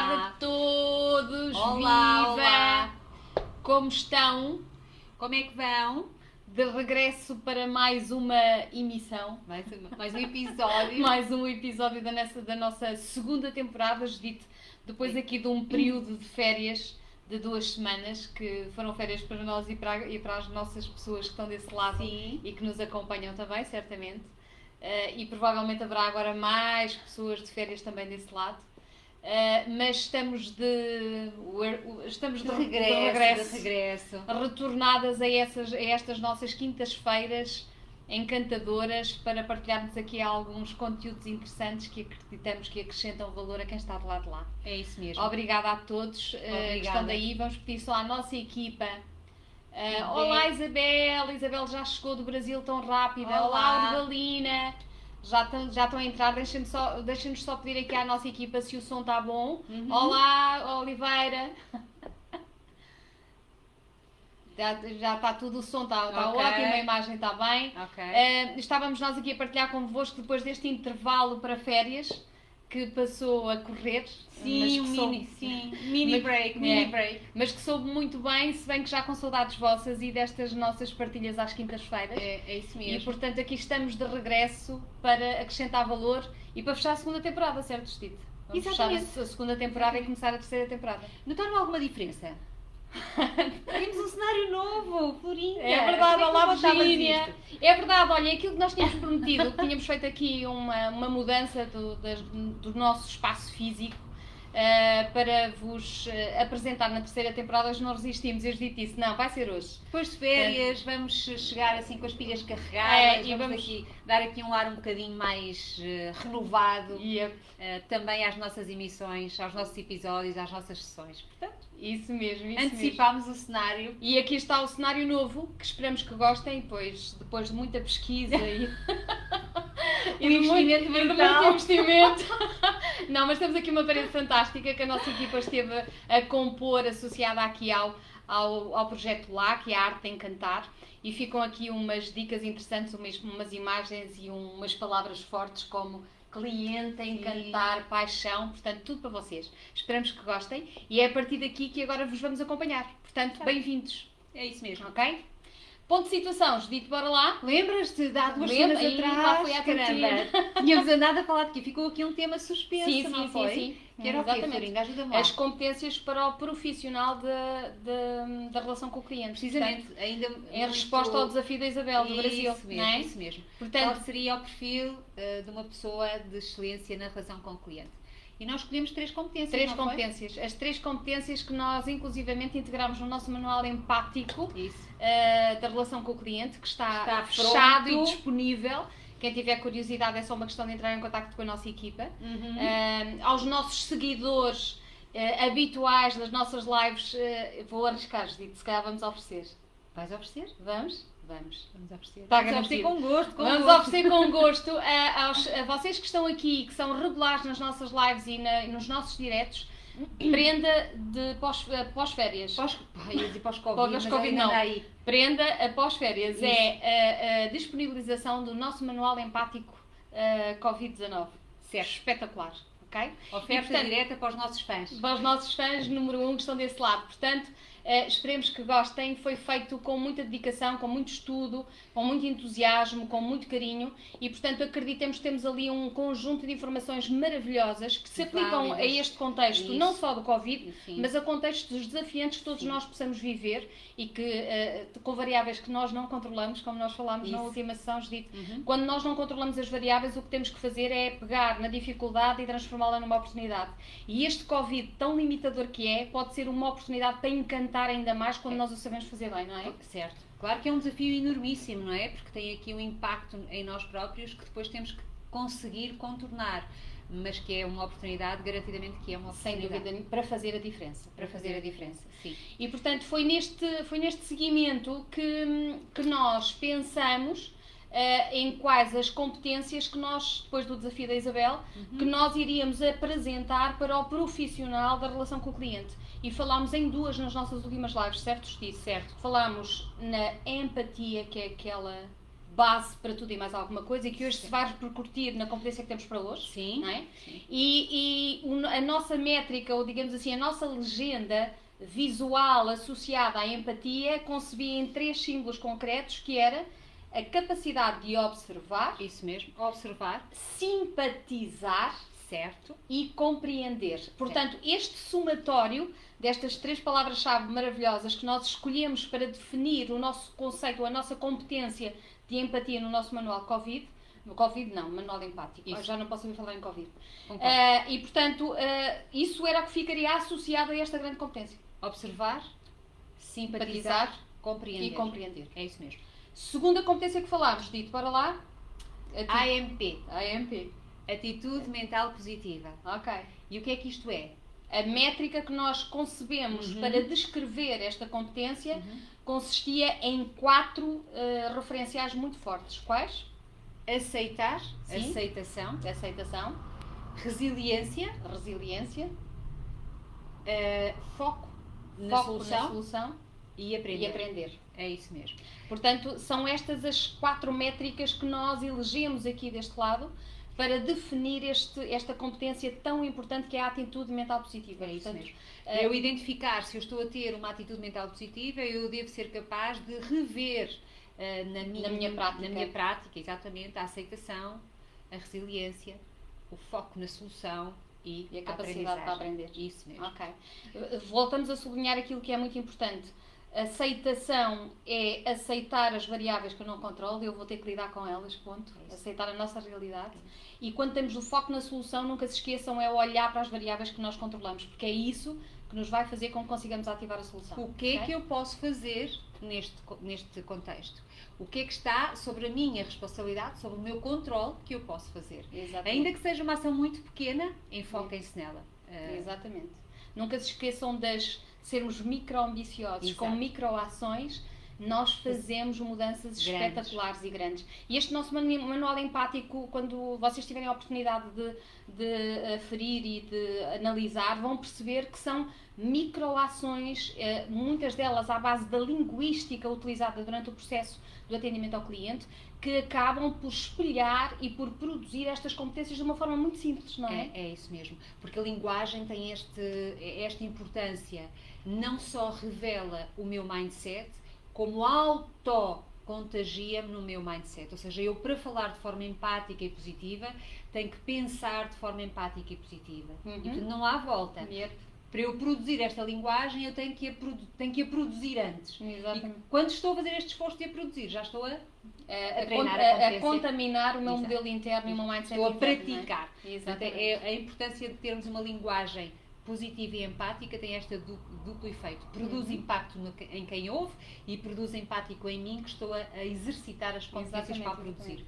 tarde a todos! Olá, Viva! olá! Como estão? Como é que vão? De regresso para mais uma emissão. Mais um episódio. Mais um episódio da nossa segunda temporada, Judite, depois aqui de um período de férias de 2 semanas, que foram férias para nós e para as nossas pessoas que estão desse lado. Sim. E que nos acompanham também, certamente. E provavelmente haverá agora mais pessoas de férias também desse lado. Mas estamos de regresso, retornadas a estas nossas quintas-feiras encantadoras para partilharmos aqui alguns conteúdos interessantes que acreditamos que acrescentam valor a quem está do lado de lá. É isso mesmo. Obrigada a todos que estão daí. Vamos pedir só à nossa equipa. Olá Isabel, Isabel já chegou do Brasil tão rápida. Olá Urbalina. Já estão a entrar, deixem-nos só pedir aqui à nossa equipa se o som está bom. Olá, Oliveira. Já está tudo, o som está Ok. ótimo, a imagem está bem. Ok. Estávamos nós aqui a partilhar convosco depois deste intervalo para férias que passou a correr. Sim, mini break. Mas que soube muito bem, se bem que já com saudades vossas e destas nossas partilhas às quintas-feiras. É isso mesmo. E portanto aqui estamos de regresso para acrescentar valor e para fechar a segunda temporada, certo, Judite? Vamos Exatamente. fechar a segunda temporada e começar a terceira temporada. Notaram alguma diferença? Temos um cenário novo, Florinda. É verdade, olá Virgínia. Isto? É verdade, olha, aquilo que nós tínhamos prometido, que tínhamos feito aqui uma mudança do nosso espaço físico para vos apresentar na terceira temporada. Hoje não resistimos, eu disse, não, vai ser hoje. Depois de férias, vamos chegar assim com as pilhas carregadas e vamos aqui dar aqui um ar um bocadinho mais renovado também às nossas emissões, aos nossos episódios, às nossas sessões. Portanto, isso mesmo. antecipámos o cenário. E aqui está o cenário novo, que esperamos que gostem, pois depois de muita pesquisa e de muito investimento. Não, mas temos aqui uma parede fantástica que a nossa equipa esteve a compor, associada aqui ao projeto lá, que é a Arte de Encantar, e ficam aqui umas dicas interessantes, umas imagens e umas palavras fortes como cliente, encantar, paixão, portanto tudo para vocês. Esperamos que gostem e é a partir daqui que agora vos vamos acompanhar. Portanto, bem-vindos. É isso mesmo. Ok? Ponto de situação, Judite, bora lá. Lembras-te de há 2 semanas atrás? Lá foi à caramba. Tínhamos andado a falar de que ficou aqui um tema suspenso, não foi? Sim. Que era o quê, Florinda? Ajuda-me lá. As competências para o profissional da relação com o cliente. Precisamente. Portanto, ainda em resposta ao desafio da Isabel do Brasil. Isso mesmo, não é? isso mesmo. Portanto, qual seria o perfil de uma pessoa de excelência na relação com o cliente? E nós escolhemos 3 competências, Três não foi? competências. As 3 competências que nós, inclusivamente, integramos no nosso manual empático da relação com o cliente, que está fechado pronto e disponível. Quem tiver curiosidade é só uma questão de entrar em contacto com a nossa equipa. Aos nossos seguidores habituais das nossas lives, vou arriscar, Judite, se calhar vamos oferecer. Vais oferecer? Vamos? Vamos oferecer. Está Vamos oferecer com gosto. Vamos oferecer com gosto a vocês que estão aqui, que são regulares nas nossas lives e nos nossos diretos, prenda de pós-férias. Pós-Covid, não. Aí. Prenda após férias. Isso. É a disponibilização do nosso manual empático Covid-19. Certo. Espetacular. Okay? Oferta direta para os nossos fãs. Para os nossos fãs, número 1, que estão desse lado. Portanto, esperemos que gostem. Foi feito com muita dedicação, com muito estudo, com muito entusiasmo, com muito carinho e, portanto, acreditemos que temos ali um conjunto de informações maravilhosas que se aplicam a este contexto, não só do Covid, mas a contextos desafiantes que todos nós possamos viver e que, com variáveis que nós não controlamos, como nós falámos na última sessão, Judite. Quando nós não controlamos as variáveis, o que temos que fazer é pegar na dificuldade e transformá-la numa oportunidade. E este Covid, tão limitador que é, pode ser uma oportunidade para encantar ainda mais quando nós o sabemos fazer bem, não é? Certo. Claro que é um desafio enormíssimo, não é? Porque tem aqui um impacto em nós próprios que depois temos que conseguir contornar, mas que é uma oportunidade, garantidamente que é uma oportunidade. Sem dúvida, para fazer a diferença. Sim. E, portanto, foi neste seguimento que nós pensamos em quais as competências que nós, depois do desafio da Isabel, que nós iríamos apresentar para o profissional da relação com o cliente. E falámos em 2 nas nossas últimas lives, certo, Justiça? Certo. Falámos na empatia, que é aquela base para tudo e mais alguma coisa e que hoje se vai repercutir na competência que temos para hoje. Sim. Não é? Sim. E a nossa métrica, ou digamos assim, a nossa legenda visual associada à empatia, concebia em 3 símbolos concretos, que era a capacidade de observar, Isso mesmo, observar, simpatizar, certo, e compreender. Portanto, este somatório destas 3 palavras-chave maravilhosas que nós escolhemos para definir o nosso conceito, a nossa competência de empatia no nosso manual Covid, no Covid não, manual empático, Isso. já não posso ouvir falar em Covid. Concordo. E portanto, isso era o que ficaria associado a esta grande competência. Observar, simpatizar, compreender. E compreender. É isso mesmo. Segunda competência que falámos, dito para lá, AMP, AMP. Atitude Mental Positiva. Ok. E o que é que isto é? A métrica que nós concebemos para descrever esta competência consistia em 4 referenciais muito fortes. Quais? Aceitar, Sim. aceitação, resiliência, foco na solução e aprender. É isso mesmo. Portanto, são estas as 4 métricas que nós elegemos aqui deste lado para definir esta competência tão importante que é a atitude mental positiva. É isso Portanto, mesmo. Para eu identificar se eu estou a ter uma atitude mental positiva, eu devo ser capaz de rever na minha prática, exatamente, a aceitação, a resiliência, o foco na solução e a capacidade para aprender. Isso mesmo. Ok. Voltamos a sublinhar aquilo que é muito importante. Aceitação é aceitar as variáveis que eu não controlo, eu vou ter que lidar com elas, ponto. Aceitar a nossa realidade. E quando temos o foco na solução, nunca se esqueçam, é olhar para as variáveis que nós controlamos, porque é isso que nos vai fazer com que consigamos ativar a solução. O que é que eu posso fazer neste contexto? O que é que está sobre a minha responsabilidade, sobre o meu controle que eu posso fazer? Exatamente. Ainda que seja uma ação muito pequena, enfoquem-se nela. Exatamente. Nunca se esqueçam de sermos micro-ambiciosos, com micro-ações, nós fazemos mudanças espetaculares e grandes. E este nosso manual empático, quando vocês tiverem a oportunidade de aferir e de analisar, vão perceber que são microações, muitas delas à base da linguística utilizada durante o processo do atendimento ao cliente, que acabam por espelhar e por produzir estas competências de uma forma muito simples, não é? É isso mesmo, porque a linguagem tem esta importância, não só revela o meu mindset, como auto-contagia-me no meu mindset. Ou seja, eu para falar de forma empática e positiva, tenho que pensar de forma empática e positiva. E que não há volta. Para eu produzir esta linguagem, eu tenho que a produzir antes. Exatamente. E quando estou a fazer este esforço de a produzir, já estou a contaminar o meu modelo interno e o meu mindset interno. Estou a praticar. É? Exatamente. A importância de termos uma linguagem positiva e empática tem este duplo efeito. Produz impacto em quem ouve e produz empático em mim, que estou a exercitar as competências para produzir.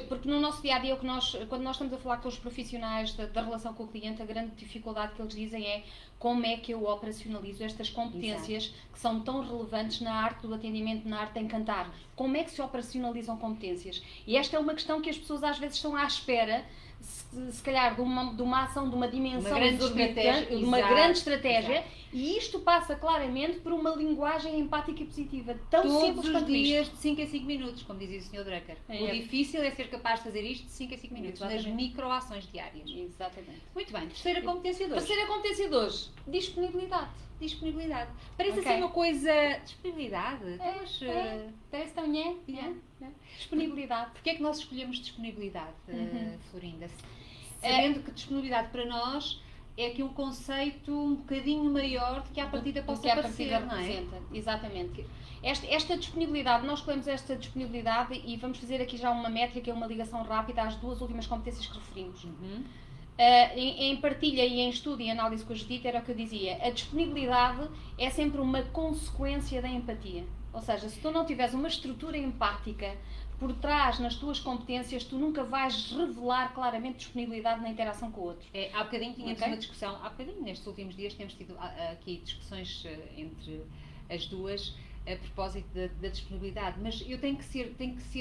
Porque no nosso dia-a-dia, quando nós estamos a falar com os profissionais da relação com o cliente, a grande dificuldade que eles dizem é como é que eu operacionalizo estas competências que são tão relevantes na arte do atendimento, na arte de encantar. Como é que se operacionalizam competências? E esta é uma questão que as pessoas às vezes estão à espera, se calhar, de uma ação, de uma dimensão exorbitante, de uma grande estratégia, e isto passa claramente por uma linguagem empática e positiva, tão simples quanto todos os dias de 5 a 5 minutos, como dizia o Sr. Drucker. O difícil é ser capaz de fazer isto de 5 a 5 minutos, nas microações diárias. Exatamente. Muito bem, terceira competência de hoje. Terceira competência de hoje, disponibilidade. Parece assim uma coisa... Disponibilidade? Parece tão disponibilidade. Porquê é que nós escolhemos disponibilidade, Florinda? Sabendo que disponibilidade para nós é aqui um conceito um bocadinho maior do que à partida possa parecer, não é? Exatamente. Esta disponibilidade, nós escolhemos esta disponibilidade e vamos fazer aqui já uma métrica, uma ligação rápida às 2 últimas competências que referimos. Em partilha e em estudo e análise com a Judite era o que eu dizia, a disponibilidade é sempre uma consequência da empatia. Ou seja, se tu não tiveres uma estrutura empática por trás nas tuas competências, tu nunca vais revelar claramente disponibilidade na interação com o outro. Há bocadinho tínhamos uma discussão, nestes últimos dias temos tido aqui discussões entre as duas a propósito da disponibilidade, mas eu tenho que ser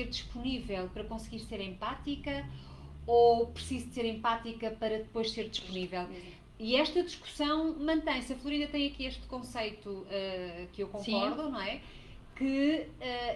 disponível para conseguir ser empática ou preciso de ser empática para depois ser disponível? E esta discussão mantém-se. A Florinda tem aqui este conceito que eu concordo, não é? que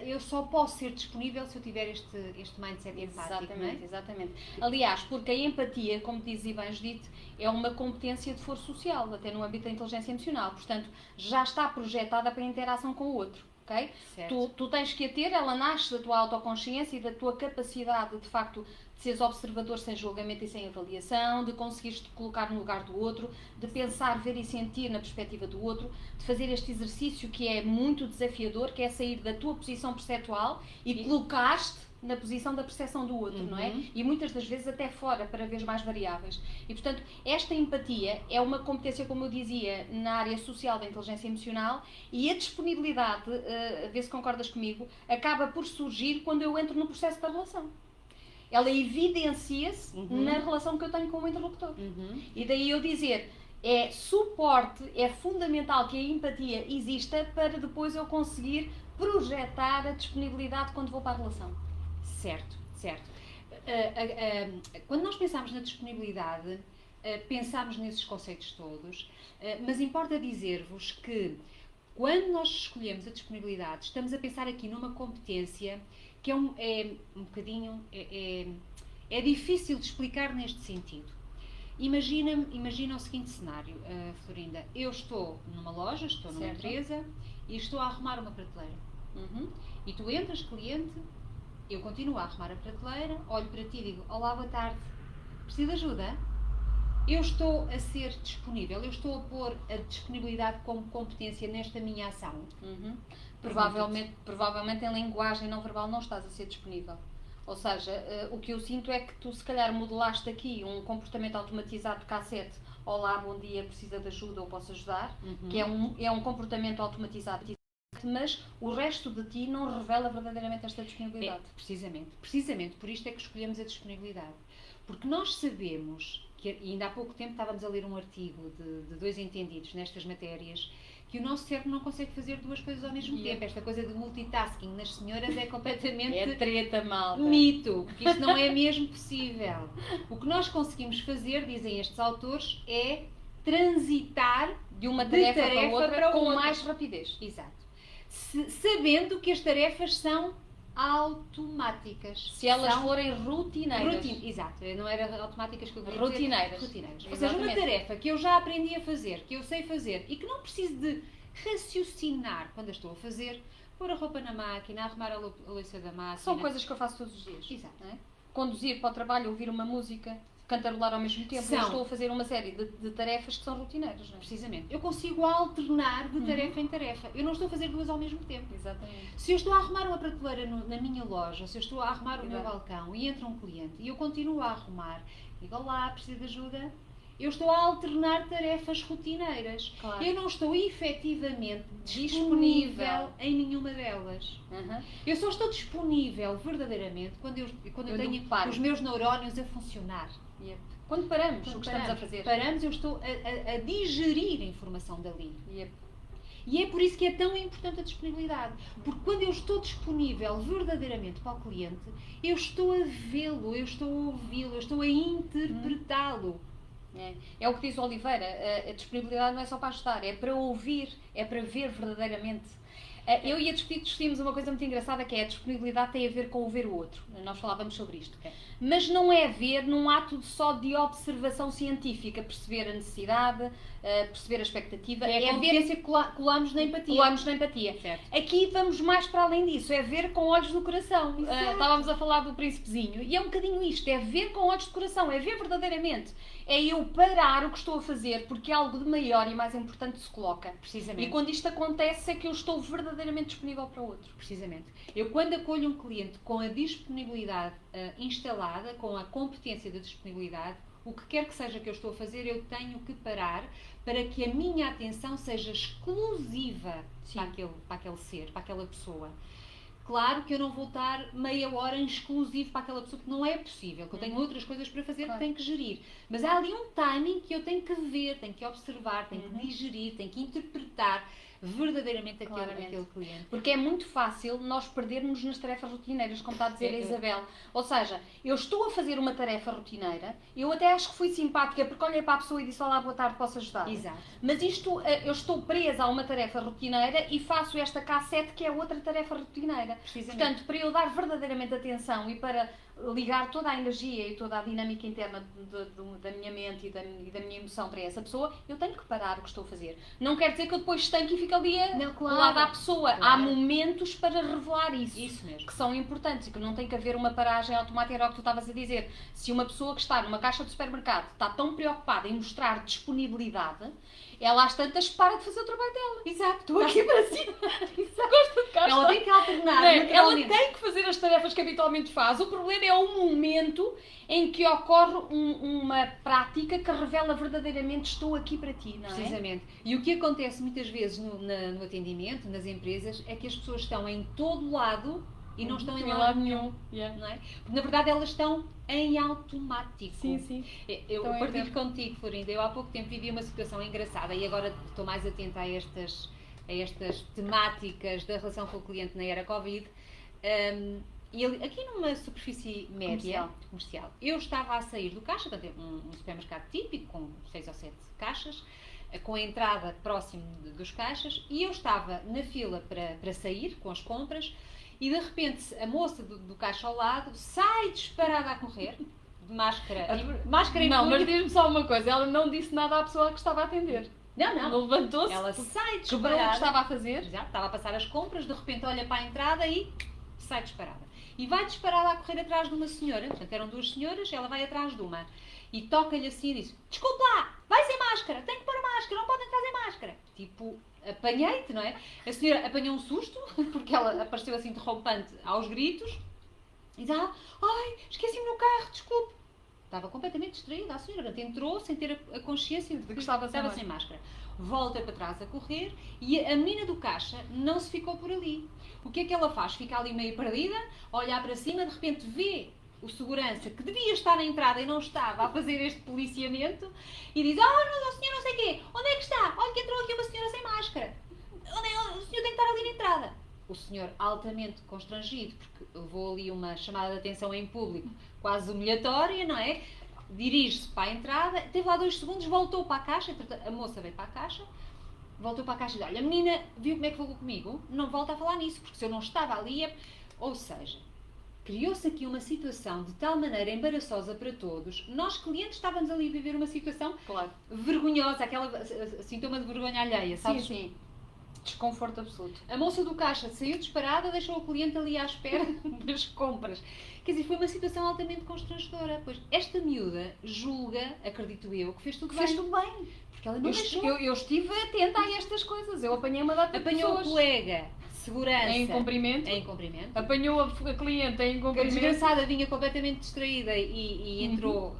eu só posso ser disponível se eu tiver este mindset empático. Exatamente, não é? exatamente. Aliás, porque a empatia, como diz Ivan Judite, é uma competência de foro social, até no âmbito da inteligência emocional. Portanto, já está projetada para a interação com o outro. Okay? Tu tens que a ter, ela nasce da tua autoconsciência e da tua capacidade, de facto, de seres observador sem julgamento e sem avaliação, de conseguires te colocar no lugar do outro, de pensar, ver e sentir na perspectiva do outro, de fazer este exercício que é muito desafiador, que é sair da tua posição perceptual e colocar-te na posição da percepção do outro, não é? E muitas das vezes até fora, para ver mais variáveis. E, portanto, esta empatia é uma competência, como eu dizia, na área social da inteligência emocional, e a disponibilidade, a ver se concordas comigo, acaba por surgir quando eu entro no processo da relação. Ela evidencia-se na relação que eu tenho com o interlocutor. E daí eu dizer, é suporte, é fundamental que a empatia exista para depois eu conseguir projetar a disponibilidade quando vou para a relação. Certo. Quando nós pensamos na disponibilidade, pensamos nesses conceitos todos, mas importa dizer-vos que quando nós escolhemos a disponibilidade, estamos a pensar aqui numa competência que é um bocadinho difícil de explicar neste sentido. Imagina o seguinte cenário, Florinda. Eu estou numa loja, estou numa empresa e estou a arrumar uma prateleira. E tu entras, cliente, eu continuo a arrumar a prateleira, olho para ti e digo, olá, boa tarde, precisa de ajuda? Eu estou a ser disponível, eu estou a pôr a disponibilidade como competência nesta minha ação. Provavelmente em linguagem não verbal não estás a ser disponível. Ou seja, o que eu sinto é que tu se calhar modelaste aqui um comportamento automatizado de cassete. Olá, bom dia, precisa de ajuda ou posso ajudar? Que é um comportamento automatizado, mas o resto de ti não revela verdadeiramente esta disponibilidade. Precisamente por isto é que escolhemos a disponibilidade. Porque nós sabemos, e ainda há pouco tempo estávamos a ler um artigo de dois entendidos nestas matérias, que o nosso cérebro não consegue fazer duas coisas ao mesmo tempo. Esta coisa de multitasking nas senhoras é completamente é treta, malta. Mito, porque isto não é mesmo possível. O que nós conseguimos fazer, dizem estes autores, é transitar de uma tarefa para outra com mais rapidez. Exato. Sabendo que as tarefas são automáticas. Se elas forem rotineiras. Exato, não era automáticas que eu queria rotineiras. Dizer. Rotineiras. Ou seja, uma tarefa que eu já aprendi a fazer, que eu sei fazer e que não preciso de raciocinar quando a estou a fazer, pôr a roupa na máquina, arrumar a louça da máquina. São coisas que eu faço todos os dias. Exato. Não é? Conduzir para o trabalho, ouvir uma música, cantarolar ao mesmo tempo. Eu estou a fazer uma série de tarefas que são rotineiras. Não é? Precisamente. Eu consigo alternar de tarefa em tarefa. Eu não estou a fazer duas ao mesmo tempo. Exatamente. Se eu estou a arrumar uma prateleira na minha loja, se eu estou a arrumar o meu balcão e entra um cliente e eu continuo a arrumar, digo, olá, precisa de ajuda? Eu estou a alternar tarefas rotineiras. Claro. Eu não estou efetivamente disponível em nenhuma delas. Eu só estou disponível verdadeiramente quando eu tenho os meus neurónios a funcionar. Quando paramos o que estamos a fazer. Paramos, eu estou a digerir a informação dali. E é por isso que é tão importante a disponibilidade. Porque quando eu estou disponível verdadeiramente para o cliente, eu estou a vê-lo, eu estou a ouvi-lo, eu estou a interpretá-lo. É o que diz Oliveira, a disponibilidade não é só para ajudar, é para ouvir, é para ver verdadeiramente. Eu e a discutimos uma coisa muito engraçada, que é a disponibilidade tem a ver com o ver o outro. Nós falávamos sobre isto. Mas não é ver num ato só de observação científica, perceber a necessidade, perceber a expectativa. É a competência que colamos na empatia. Colamos na empatia. Certo. Aqui vamos mais para além disso, é ver com olhos do coração. Estávamos a falar do príncipezinho, e é um bocadinho isto, é ver com olhos do coração, é ver verdadeiramente. É eu parar o que estou a fazer, porque algo de maior e mais importante se coloca. Precisamente. E quando isto acontece é que eu estou verdadeiramente disponível para o outro. Precisamente. Eu quando acolho um cliente com a disponibilidade instalada, com a competência da disponibilidade, o que quer que seja que eu estou a fazer, eu tenho que parar para que a minha atenção seja exclusiva para aquele ser, para aquela pessoa. Claro que eu não vou estar meia hora em exclusivo para aquela pessoa, que não é possível, que eu tenho outras coisas para fazer, que tenho que gerir. Mas há ali um timing que eu tenho que ver, tenho que observar, tenho que digerir, tenho que interpretar verdadeiramente Claramente. aquele cliente. Porque é muito fácil nós perdermos nas tarefas rotineiras, como está a dizer a Isabel. Ou seja, eu estou a fazer uma tarefa rotineira, eu até acho que fui simpática porque olhei para a pessoa e disse: olá, boa tarde, posso ajudar? Exato. Mas isto, eu estou presa a uma tarefa rotineira e faço esta K7 que é outra tarefa rotineira. Portanto, para eu dar verdadeiramente atenção e para ligar toda a energia e toda a dinâmica interna da minha mente e da minha emoção para essa pessoa, eu tenho que parar o que estou a fazer. Não quer dizer que eu depois estanque e fique ali ao lado da pessoa. Há momentos para revelar isso. Isso mesmo. Que são importantes e que não tem que haver uma paragem automática, era o que tu estavas a dizer. Se uma pessoa que está numa caixa de supermercado está tão preocupada em mostrar disponibilidade, ela às tantas para de fazer o trabalho dela. Exato. Estou aqui para cima. Gosto de cá. Ela tem que alternar. Ela tem que fazer as tarefas que habitualmente faz. O problema é o momento em que ocorre uma prática que revela verdadeiramente estou aqui para ti, não é? Precisamente. E o que acontece muitas vezes no atendimento, nas empresas, é que as pessoas estão em todo lado e não estão em lado nenhum. Não é? Porque, na verdade, elas estão em automático. Sim. Eu partilho contigo, Florinda. Eu há pouco tempo vivi uma situação engraçada e agora estou mais atenta a estas temáticas da relação com o cliente na era Covid. E ele, aqui numa superfície média, comercial, eu estava a sair do caixa, portanto, um supermercado típico, com 6 ou 7 caixas, com a entrada próximo dos caixas, e eu estava na fila para sair com as compras, e de repente a moça do caixa ao lado sai disparada a correr, de máscara em Não, punho. mas diz-me só uma coisa, ela não disse nada à pessoa que estava a atender. Não. Levantou-se, Ela sai quebrou o que disparada. estava a fazer. Já, estava a passar as compras, de repente olha para a entrada e sai disparada. E vai disparada a correr atrás de uma senhora, portanto eram 2 senhoras, ela vai atrás de uma. E toca-lhe assim e diz: desculpa lá, vai sem máscara, tem que pôr máscara, não pode entrar sem máscara. Tipo, apanhei-te, não é? A senhora apanhou um susto, porque ela apareceu assim derrompante aos gritos. E diz: ai, esqueci-me no carro, desculpe. Estava completamente distraída a senhora, portanto entrou sem ter a consciência de que estava sem máscara. Volta para trás a correr e a menina do caixa não se ficou por ali. O que é que ela faz? Fica ali meio perdida, olhar para cima, de repente vê o segurança que devia estar na entrada e não estava a fazer este policiamento e diz: não, senhor não sei o quê, onde é que está? Olha que entrou aqui uma senhora sem máscara. O senhor tem que estar ali na entrada. O senhor, altamente constrangido, porque levou ali uma chamada de atenção em público quase humilhatória, não é? Dirige-se para a entrada, teve lá 2 segundos, voltou para a caixa, a moça veio para a caixa, voltou para a caixa e diz: olha, a menina viu como é que falou comigo, não volta a falar nisso, porque se eu não estava ali é... Ou seja, criou-se aqui uma situação de tal maneira embaraçosa para todos. Nós, clientes, estávamos ali a viver uma situação vergonhosa, aquela sintoma de vergonha alheia, sabes? Sim. Desconforto absoluto. A moça do caixa saiu disparada, deixou o cliente ali à espera das compras. Quer dizer, foi uma situação altamente constrangedora. Pois esta miúda julga, acredito eu, que fez tudo bem. Porque ela não deixou. Eu estive atenta a estas coisas. Eu apanhei uma data de Apanhou pessoas. o colega, segurança. Em cumprimento. Apanhou a cliente em A cumprimento. desgraçada vinha completamente distraída e entrou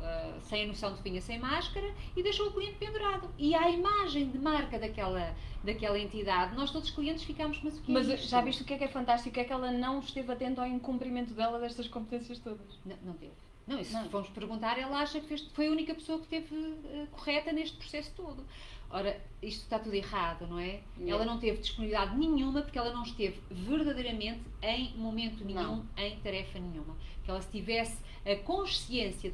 sem a noção de que vinha sem máscara e deixou o cliente pendurado. E à imagem de marca daquela entidade, nós todos os clientes ficámos, mas o que é Mas isto? já viste o que é fantástico? É que ela não esteve atenta ao incumprimento dela destas competências todas. Não teve. Não, e se formos perguntar, ela acha que foi a única pessoa que esteve correta neste processo todo. Ora, isto está tudo errado, não é? Ela não teve disponibilidade nenhuma porque ela não esteve verdadeiramente em momento nenhum, em tarefa nenhuma. Que ela, se tivesse a consciência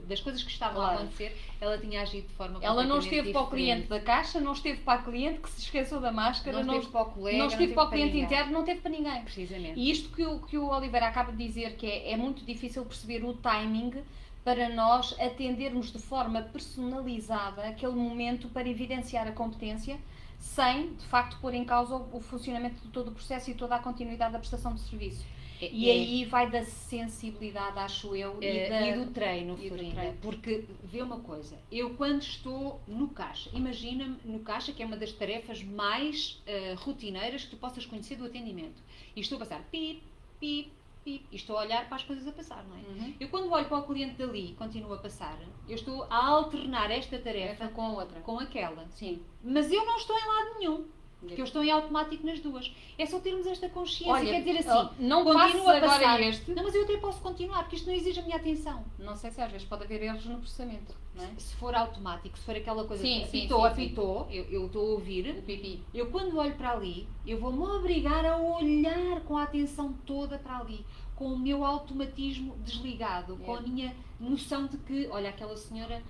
das coisas que estavam a acontecer, ela tinha agido de forma Ela não completamente esteve para o cliente da caixa, não esteve para a cliente que se esqueceu da máscara, não esteve para o colega, não esteve para o cliente ninguém. interno, não esteve para ninguém. Precisamente. E isto que o Oliveira acaba de dizer, que é muito difícil perceber o timing para nós atendermos de forma personalizada aquele momento para evidenciar a competência, sem, de facto, pôr em causa o funcionamento de todo o processo e toda a continuidade da prestação de serviço. E aí vai da sensibilidade, acho eu, e do treino, Florinda. Porque, vê uma coisa, eu quando estou no caixa, imagina-me no caixa, que é uma das tarefas mais rotineiras que tu possas conhecer do atendimento. E estou a passar pip, pip, pip, e estou a olhar para as coisas a passar, não é? Eu quando olho para o cliente dali e continuo a passar, eu estou a alternar esta tarefa com a outra. Com aquela. Sim. Mas eu não estou em lado nenhum. Porque eu estou em automático nas duas. É só termos esta consciência. Olha, quer dizer assim, não passes continua a agora passar. este. Não, mas eu até posso continuar, porque isto não exige a minha atenção. Não sei se às vezes pode haver erros no processamento, não é? Se for automático, se for aquela coisa Sim, que sim, apitou, eu estou a ouvir, O pipi. eu quando olho para ali, eu vou-me obrigar a olhar com a atenção toda para ali, com o meu automatismo desligado, com a minha noção de que, olha, aquela senhora,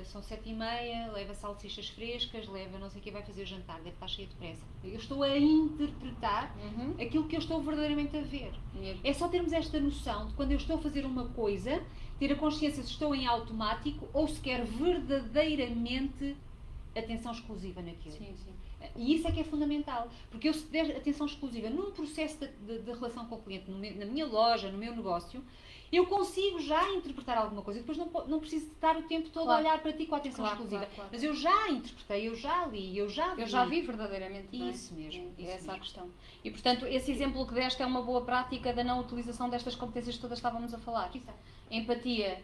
são 7h30, leva salsichas frescas, leva não sei o que, vai fazer o jantar, deve estar cheia de pressa. Eu estou a interpretar aquilo que eu estou verdadeiramente a ver. É só termos esta noção de quando eu estou a fazer uma coisa, ter a consciência se estou em automático ou se quero verdadeiramente atenção exclusiva naquilo. Sim, sim. E isso é que é fundamental, porque eu se der atenção exclusiva num processo de relação com o cliente, na minha loja, no meu negócio, eu consigo já interpretar alguma coisa. Depois não preciso estar o tempo todo a olhar para ti com a atenção exclusiva. Claro. Mas eu já interpretei, eu já li, eu já vi. Eu já vi verdadeiramente. Isso mesmo. É essa a questão. E, portanto, esse exemplo que deste é uma boa prática da não utilização destas competências que todas estávamos a falar. Exato. Empatia,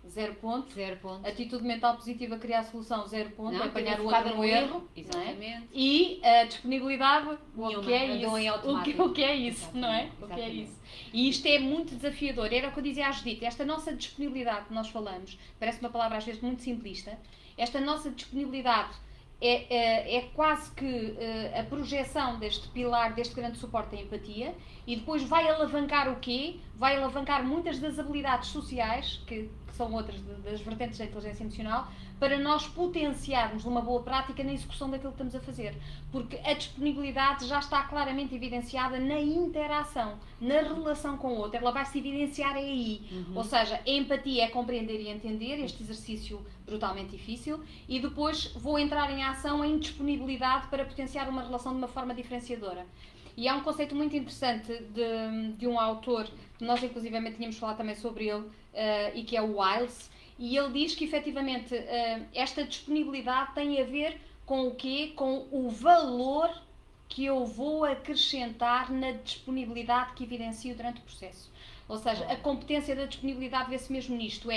0 ponto. 0 ponto. Atitude mental positiva, criar solução, 0 ponto. Não, apanhar o outro no erro. Exatamente. Não é? E a disponibilidade, Nenhuma. o que é Andou em isso? automático. O que é isso, Exatamente. não é? O que é isso? E isto é muito desafiador. Era o que eu dizia à Judite. Esta nossa disponibilidade que nós falamos, parece uma palavra às vezes muito simplista, esta nossa disponibilidade é quase que a projeção deste pilar, deste grande suporte da empatia, e depois vai alavancar o quê? Vai alavancar muitas das habilidades sociais, que são outras das vertentes da inteligência emocional, para nós potenciarmos uma boa prática na execução daquilo que estamos a fazer. Porque a disponibilidade já está claramente evidenciada na interação, na relação com o outro. Ela vai se evidenciar aí. Ou seja, a empatia é compreender e entender, este exercício brutalmente difícil, e depois vou entrar em ação em disponibilidade para potenciar uma relação de uma forma diferenciadora. E há um conceito muito interessante de um autor, que nós inclusivamente tínhamos falado também sobre ele, e que é o Wiles, e ele diz que efetivamente esta disponibilidade tem a ver com o quê? Com o valor que eu vou acrescentar na disponibilidade que evidencio durante o processo. Ou seja, a competência da disponibilidade vê-se mesmo nisto,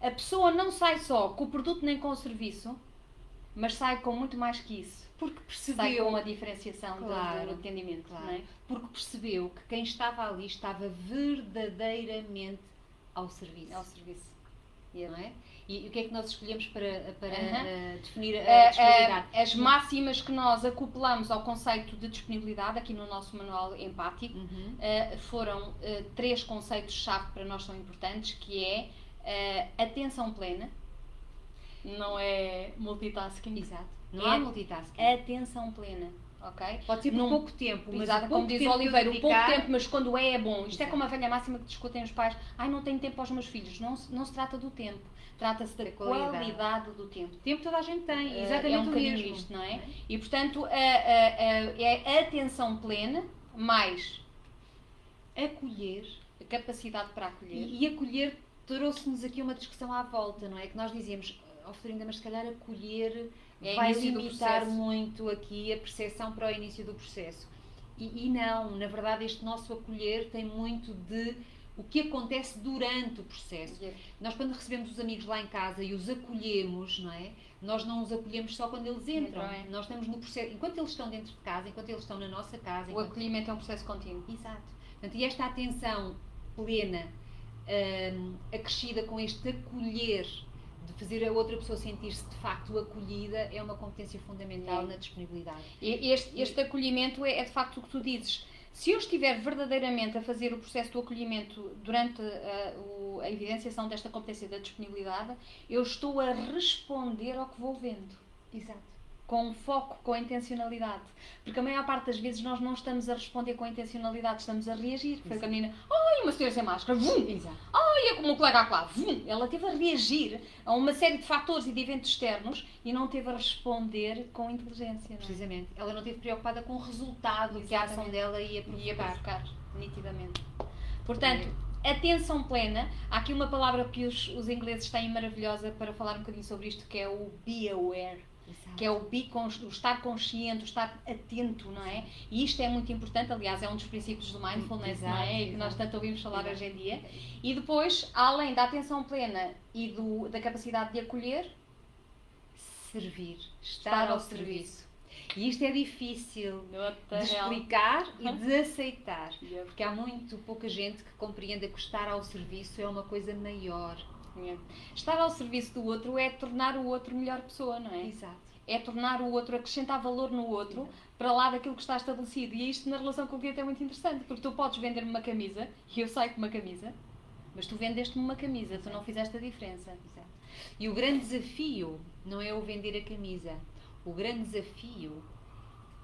a pessoa não sai só com o produto nem com o serviço, mas sai com muito mais que isso. Porque percebeu, sai com uma diferenciação do atendimento. Claro. Não é? Porque percebeu que quem estava ali estava verdadeiramente ao serviço. Ao serviço. Não é? E o que é que nós escolhemos para definir a disponibilidade? As máximas que nós acoplamos ao conceito de disponibilidade, aqui no nosso manual empático, foram 3 conceitos-chave que para nós são importantes, que é atenção plena, não é multitasking. Exato. Não há multitasking. Atenção plena. Okay? Pode ser por pouco tempo, mas exato, como diz o Oliveira, o pouco tempo, mas quando é bom. Isto é como a velha máxima que discutem os pais. Não tenho tempo aos meus filhos. Não se trata do tempo. Trata-se da qualidade do tempo. Tempo toda a gente tem, exatamente é um bocadinho mesmo. isto, não é? E, portanto, é atenção plena, mais acolher, a capacidade para acolher. E acolher trouxe-nos aqui uma discussão à volta, não é? Que nós dizíamos, Florinda, mas se calhar acolher vai limitar muito aqui a percepção para o início do processo. E não, na verdade este nosso acolher tem muito de o que acontece durante o processo. Nós quando recebemos os amigos lá em casa e os acolhemos, não é? Nós não os acolhemos só quando eles entram. Nós estamos no processo, enquanto eles estão dentro de casa, enquanto eles estão na nossa casa. O acolhimento é um processo contínuo. Exato. Portanto, e esta atenção plena, acrescida com este acolher, de fazer a outra pessoa sentir-se de facto acolhida, é uma competência fundamental na disponibilidade. Este acolhimento é de facto o que tu dizes. Se eu estiver verdadeiramente a fazer o processo do acolhimento durante a evidenciação desta competência da disponibilidade, eu estou a responder ao que vou vendo. Exato. Com foco, com intencionalidade. Porque a maior parte das vezes nós não estamos a responder com intencionalidade, estamos a reagir. Foi com a menina, ai, uma senhora sem máscara, vum! Exato. Ai, é como um colega lá, vum! Ela teve a reagir a uma série de fatores e de eventos externos e não teve a responder com inteligência. Não é? Precisamente. Ela não esteve preocupada com o resultado que a ação dela ia provocar. Nitidamente. Portanto, atenção plena. Há aqui uma palavra que os ingleses têm maravilhosa para falar um bocadinho sobre isto, que é o be aware. Exato. Que é o estar consciente, o estar atento, não é? E isto é muito importante, aliás, é um dos princípios do mindfulness, não é? E que nós tanto ouvimos falar hoje em dia. E depois, além da atenção plena e da capacidade de acolher, servir, estar ao serviço. E isto é difícil What de the hell? explicar e de aceitar. Yeah. Porque há muito pouca gente que compreenda que estar ao serviço é uma coisa maior. Yeah. Estar ao serviço do outro é tornar o outro melhor pessoa, não é? Exato. É tornar o outro, acrescentar valor no outro, para lá daquilo que está estabelecido. E isto na relação com o cliente é muito interessante, porque tu podes vender-me uma camisa, e eu saio com uma camisa, mas tu vendeste-me uma camisa, tu não fizeste a diferença. Exato. E o grande desafio não é eu vender a camisa. O grande desafio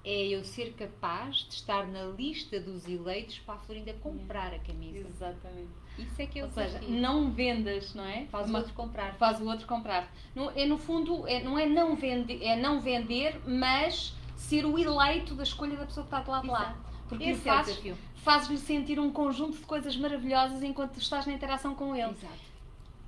é eu ser capaz de estar na lista dos eleitos para a Florinda comprar a camisa. Exatamente. Isso é que é o Ou seja, desafio. não vendas, não é? Faz o outro comprar. Faz o outro comprar. No fundo, não é não vender, é não vender, mas ser o eleito da escolha da pessoa que está do lado de lá. Exato. Porque Esse é o desafio. fazes-lhe sentir um conjunto de coisas maravilhosas enquanto tu estás na interação com ele. Exato.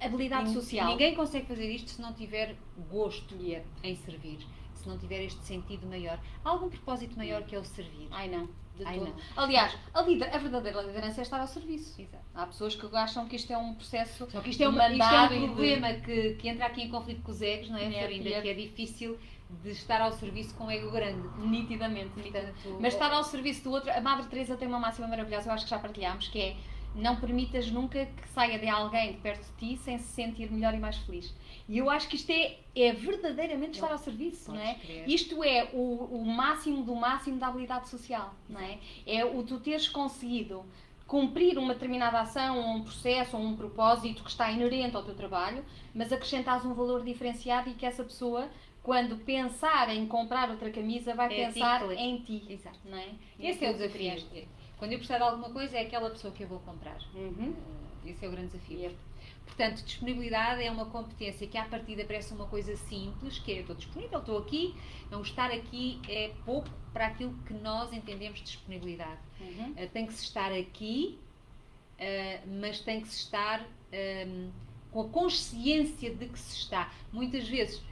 Habilidade social. Ninguém consegue fazer isto se não tiver gosto em servir. Se não tiver este sentido maior. Há algum propósito maior que é o servir. Ai não, de Ai, todo. não. Aliás, a verdadeira liderança é estar ao serviço. Exato. Há pessoas que acham que isto é um processo Só que isto é um problema que entra aqui em conflito com os egos, não é, Florinda? Que é difícil de estar ao serviço com um ego grande. Nitidamente. Portanto, Mas estar ao serviço do outro, a Madre Teresa tem uma máxima maravilhosa, eu acho que já partilhámos, que é: não permitas nunca que saia de alguém de perto de ti sem se sentir melhor e mais feliz. E eu acho que isto é verdadeiramente estar ao serviço, não é? Crer. Isto é o máximo do máximo da habilidade social, não é? É o tu teres conseguido cumprir uma determinada ação, ou um processo, ou um propósito que está inerente ao teu trabalho, mas acrescentares um valor diferenciado e que essa pessoa, quando pensar em comprar outra camisa, vai pensar em ti. Exato. Não é? Esse é o desafio. Quando eu precisar de alguma coisa, é aquela pessoa que eu vou comprar. Esse é o grande desafio. Yep. Portanto, disponibilidade é uma competência que à partida parece uma coisa simples, que é: eu estou disponível, estou aqui. Não, estar aqui é pouco para aquilo que nós entendemos de disponibilidade. Tem que se estar aqui, mas tem que se estar com a consciência de que se está. Muitas vezes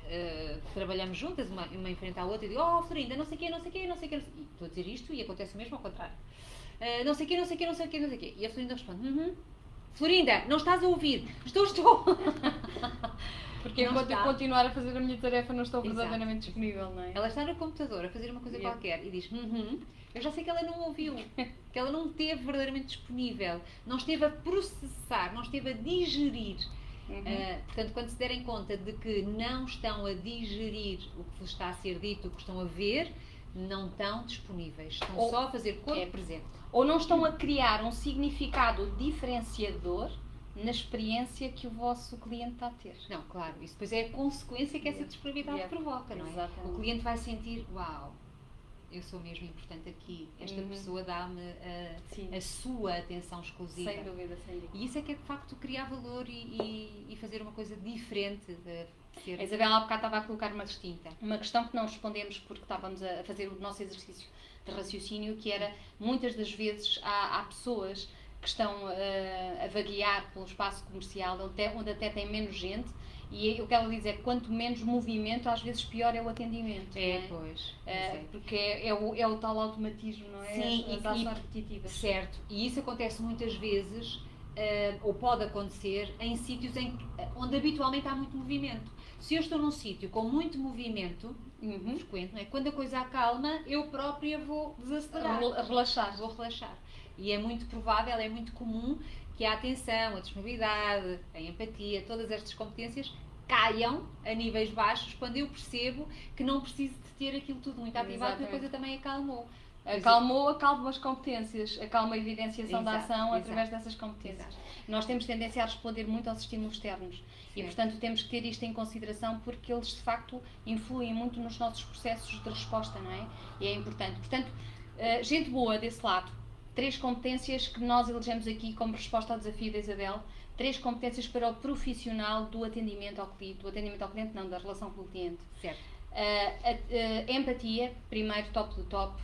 trabalhamos juntas, uma enfrenta a outra, e digo: oh, Florinda, não sei o quê, não sei o quê, não sei o quê. E estou a dizer isto e acontece o mesmo ao contrário. Não sei o quê, não sei o quê, não sei o quê, não sei o quê. E a Florinda responde: Florinda, não estás a ouvir? Estou. Porque enquanto eu continuar a fazer a minha tarefa, não estou verdadeiramente Exato. disponível, não é? Ela está no computador a fazer uma coisa qualquer e diz: eu já sei que ela não ouviu, que ela não esteve verdadeiramente disponível, não esteve a processar, não esteve a digerir. Portanto, quando se derem conta de que não estão a digerir o que vos está a ser dito, o que estão a ver, não estão disponíveis, estão só a fazer corpo presente. Ou não estão a criar um significado diferenciador na experiência que o vosso cliente está a ter. Não, claro, isso depois é a consequência que essa disponibilidade provoca, não é? Exatamente. O cliente vai sentir: uau, eu sou mesmo importante aqui, esta pessoa dá-me a sua atenção exclusiva. Sem dúvida, sem dúvida. E isso é que é de facto criar valor e fazer uma coisa diferente. A Isabela há bocado estava a colocar uma questão que não respondemos porque estávamos a fazer o nosso exercício de raciocínio, que era: muitas das vezes há pessoas que estão a vaguear pelo espaço comercial onde até tem menos gente, e o que ela diz é que quanto menos movimento, às vezes pior é o atendimento. Pois. Porque é o tal automatismo, não é? Sim, as ações repetitivas. Certo, e isso acontece muitas vezes, ou pode acontecer, em sítios onde habitualmente há muito movimento. Se eu estou num sítio com muito movimento frequente, não é? Quando a coisa acalma, eu própria vou desacelerar. Vou relaxar. E é muito provável, é muito comum que a atenção, a disponibilidade, a empatia, todas estas competências caiam a níveis baixos quando eu percebo que não preciso de ter aquilo tudo muito ativado, porque a coisa também acalmou. Acalma as competências, acalma a evidenciação da ação através dessas competências. Nós temos tendência a responder muito aos estímulos externos e, portanto, temos que ter isto em consideração, porque eles, de facto, influem muito nos nossos processos de resposta, não é? E é importante. Portanto, gente boa desse lado, 3 competências que nós elegemos aqui como resposta ao desafio da Isabel, 3 competências para o profissional do atendimento ao cliente, da relação com o cliente. Certo. Empatia, primeiro, top do top.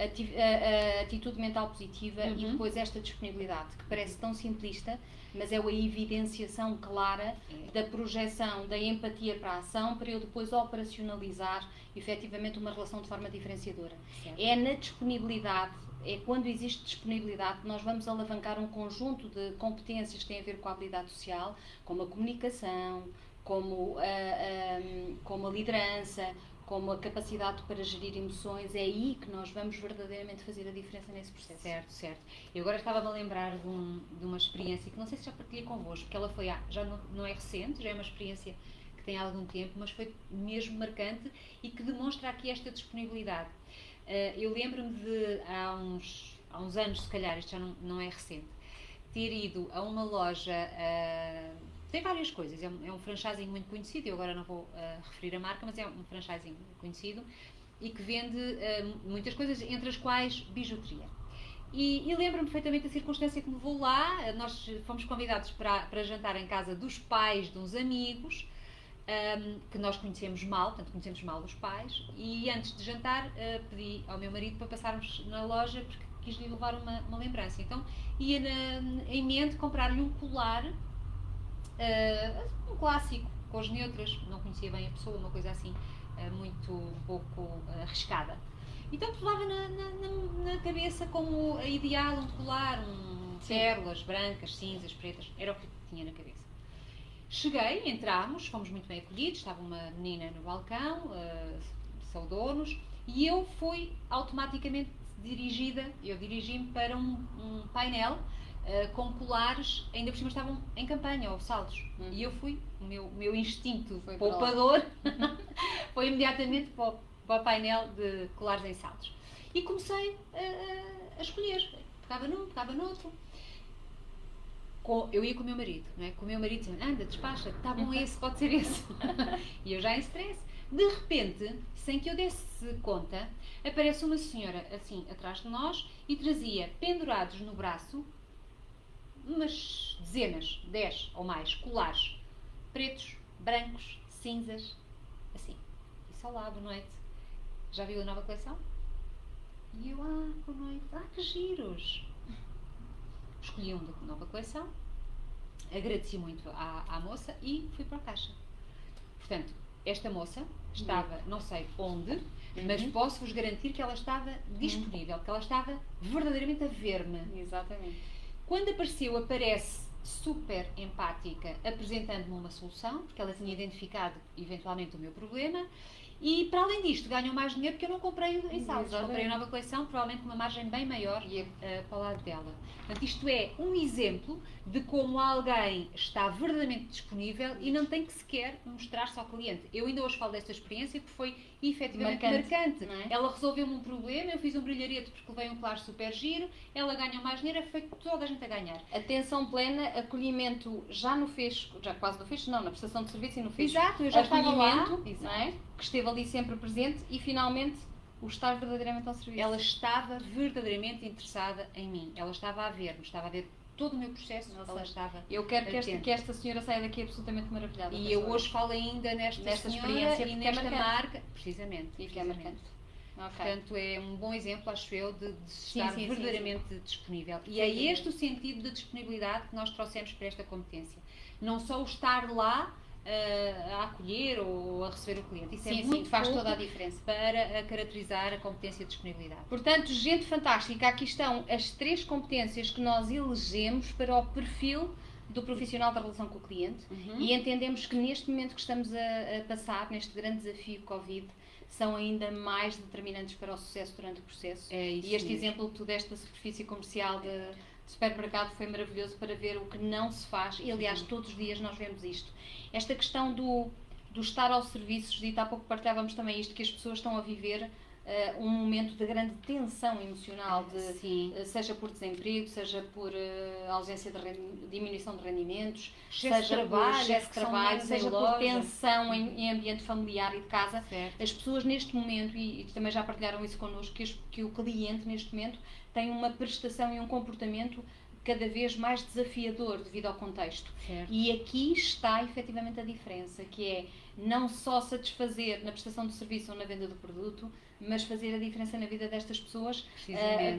A atitude mental positiva e depois esta disponibilidade, que parece tão simplista, mas é a evidenciação clara da projeção da empatia para a ação, para eu depois operacionalizar efetivamente uma relação de forma diferenciadora. Certo. É na disponibilidade, é quando existe disponibilidade que nós vamos alavancar um conjunto de competências que têm a ver com a habilidade social, como a comunicação, como a liderança, como a capacidade para gerir emoções, é aí que nós vamos verdadeiramente fazer a diferença nesse processo. Certo, certo. Eu agora estava-me a lembrar de uma experiência que não sei se já partilhei convosco, porque ela foi, já não é recente, já é uma experiência que tem algum tempo, mas foi mesmo marcante e que demonstra aqui esta disponibilidade. Eu lembro-me de, há uns anos, se calhar, isto já não é recente, ter ido a uma loja, tem várias coisas, é um franchising muito conhecido, eu agora não vou referir a marca, mas é um franchising conhecido e que vende muitas coisas, entre as quais bijuteria. E lembro-me perfeitamente da circunstância que me vou lá, nós fomos convidados para jantar em casa dos pais de uns amigos, que nós conhecemos mal, portanto conhecemos mal os pais, e antes de jantar pedi ao meu marido para passarmos na loja porque quis-lhe levar uma lembrança. Então ia em mente comprar-lhe um colar, um clássico, com as neutras, não conhecia bem a pessoa, uma coisa assim, um pouco arriscada. Então levava na cabeça como ideal um colar, pérolas brancas, cinzas, pretas, era o que tinha na cabeça. Cheguei, entramos, fomos muito bem acolhidos, estava uma menina no balcão, saudou-nos, e eu fui automaticamente dirigi-me para um painel com colares, ainda por cima estavam em campanha, ou saldos, e eu fui, o meu instinto poupador foi imediatamente para o painel de colares em saldos. E comecei a escolher, pegava num, pegava noutro. Eu ia com o meu marido, não é? Com o meu marido dizia, anda, despacha, está bom esse, pode ser esse. E eu já em stress. De repente, sem que eu desse conta, aparece uma senhora assim atrás de nós e trazia pendurados no braço umas dezenas, 10 ou mais, colares pretos, brancos, cinzas, assim. Disse, olá, boa noite. Já viu a nova coleção? E eu, boa noite, que giros. Escolhi um da nova coleção, agradeci muito à moça e fui para a caixa. Portanto, esta moça estava, não sei onde, mas posso-vos garantir que ela estava disponível, que ela estava verdadeiramente a ver-me. Exatamente. Quando aparece super empática, apresentando-me uma solução, porque ela tinha identificado eventualmente o meu problema. E para além disto, ganham mais dinheiro porque eu não comprei em saldos. Comprei a nova coleção, provavelmente com uma margem bem maior para o lado dela. Portanto, isto é um exemplo de como alguém está verdadeiramente disponível e não tem que sequer mostrar-se ao cliente. Eu ainda hoje falo desta experiência porque foi efetivamente marcante. Não é? Ela resolveu-me um problema, eu fiz um brilharete porque levei um colar super giro, ela ganha mais dinheiro, foi toda a gente a ganhar. Atenção plena, acolhimento já no fecho, já quase no fecho, não, na prestação de serviço e no fecho. Exato, eu já estava lá, não é? Que esteve ali sempre presente e finalmente o estar verdadeiramente ao serviço. Ela estava verdadeiramente interessada em mim, ela estava a ver-me, estava a ver todo o meu processo. Ela estava eu quero que esta senhora saia daqui absolutamente maravilhada. E eu hoje falo ainda nesta experiência e nesta marca, precisamente. E que é marcante. Portanto, é um bom exemplo, acho eu, de estar verdadeiramente disponível. E é este o sentido de disponibilidade que nós trouxemos para esta competência. Não só o estar lá a acolher ou a receber o cliente. Isso é muito faz toda a diferença para caracterizar a competência de disponibilidade. Portanto, gente fantástica, aqui estão as 3 competências que nós elegemos para o perfil do profissional da relação com o cliente e entendemos que neste momento que estamos a passar, neste grande desafio Covid, são ainda mais determinantes para o sucesso durante o processo. E este exemplo que tu deste da superfície comercial de supermercado foi maravilhoso para ver o que não se faz e aliás todos os dias nós vemos isto. Esta questão do estar ao serviço, e há pouco partilhávamos também isto, que as pessoas estão a viver um momento de grande tensão emocional, seja por desemprego, seja por ausência de diminuição de rendimentos, seja por excesso de trabalho, seja por tensão em ambiente familiar e de casa. Certo. As pessoas neste momento, e também já partilharam isso connosco, que o cliente neste momento tem uma prestação e um comportamento cada vez mais desafiador devido ao contexto. Certo. E aqui está efetivamente a diferença, que é não só satisfazer na prestação do serviço ou na venda do produto, mas fazer a diferença na vida destas pessoas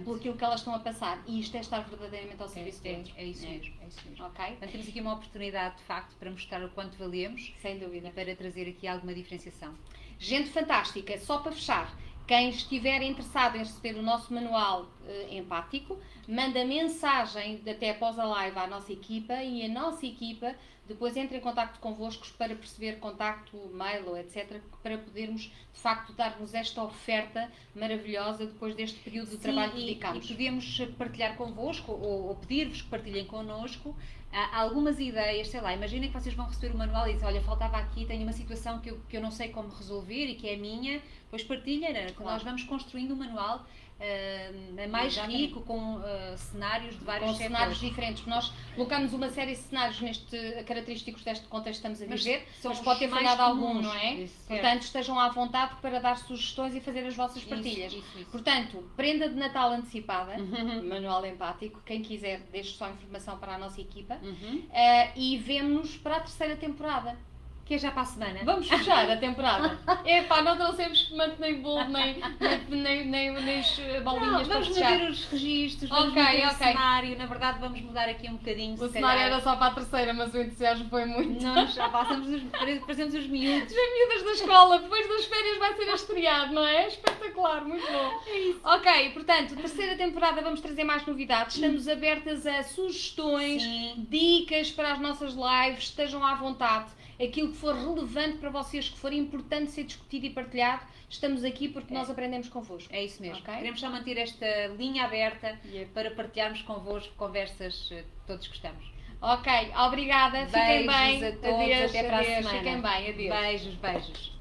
por aquilo que elas estão a passar. E isto é estar verdadeiramente ao serviço de outros. É isso mesmo. Okay? Portanto, temos aqui uma oportunidade, de facto, para mostrar o quanto valemos. Sem dúvida. E para trazer aqui alguma diferenciação. Gente fantástica, só para fechar. Quem estiver interessado em receber o nosso manual empático, manda mensagem até após a live à nossa equipa e a nossa equipa depois entra em contacto convosco para perceber contacto, mail ou etc, para podermos de facto dar-vos esta oferta maravilhosa depois deste período de trabalho que dedicamos. E podemos partilhar convosco ou pedir-vos que partilhem connosco algumas ideias, sei lá, imaginem que vocês vão receber o manual e dizem, olha, faltava aqui, tenho uma situação que eu não sei como resolver e que é minha, pois partilhem, claro. Nós vamos construindo um manual mais rico, com cenários de vários setores. Cenários diferentes. Nós colocamos uma série de cenários característicos deste contexto que estamos a viver, mas pode ter falhado algum, não é? Isso, portanto, estejam à vontade para dar sugestões e fazer as vossas partilhas. Isso. Portanto, prenda de Natal antecipada, manual empático, quem quiser, deixe só informação para a nossa equipa, e vemos-nos para a terceira temporada. Que é já para a semana. Vamos fechar a temporada. Epá, não trouxemos espumante, nem bolo, nem bolinhas para fechar. Vamos medir os registros, vamos medir o cenário. Na verdade, vamos mudar aqui um bocadinho. O cenário era só para a terceira, mas o entusiasmo foi muito. Nós já parecemos os miúdos. As miúdas da escola, depois das férias vai ser estreado, não é? Espetacular, muito bom. É isso. Ok, portanto, terceira temporada vamos trazer mais novidades. Estamos abertas a sugestões, dicas para as nossas lives, estejam à vontade. Aquilo que for relevante para vocês, que for importante ser discutido e partilhado, estamos aqui porque nós aprendemos convosco. É isso mesmo. Okay? Queremos só manter esta linha aberta para partilharmos convosco conversas que todos gostamos. Ok, obrigada. Fiquem bem. Beijos a todos. Adeus, até para a semana. Fiquem bem. Adeus. Beijos.